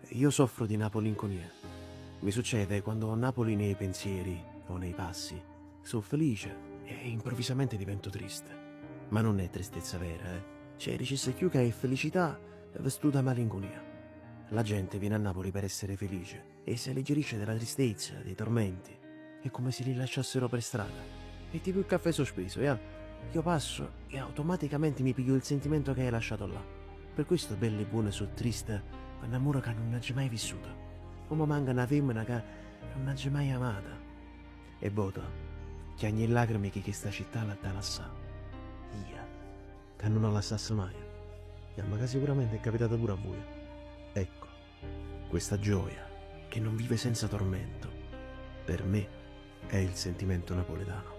io soffro di napolinconia. Mi succede quando ho Napoli nei pensieri o nei passi. Sono felice e improvvisamente divento triste. Ma non è tristezza vera, eh. Cioè, dicesse più che è felicità vestuta malinconia. La gente viene a Napoli per essere felice e si alleggerisce della tristezza, dei tormenti. È come se li lasciassero per strada. E tipo il caffè sospeso, io passo e automaticamente mi piglio il sentimento che hai lasciato là. Per questo belle e buone sono triste per un amore che non ha mai vissuto. Come manca una femmina che non ha mai amata. E voto, che ogni lacrime che questa città la dà lassà. Io, che non la lasciasse mai. Ma che sicuramente è capitato pure a voi. Ecco, questa gioia che non vive senza tormento, per me è il sentimento napoletano.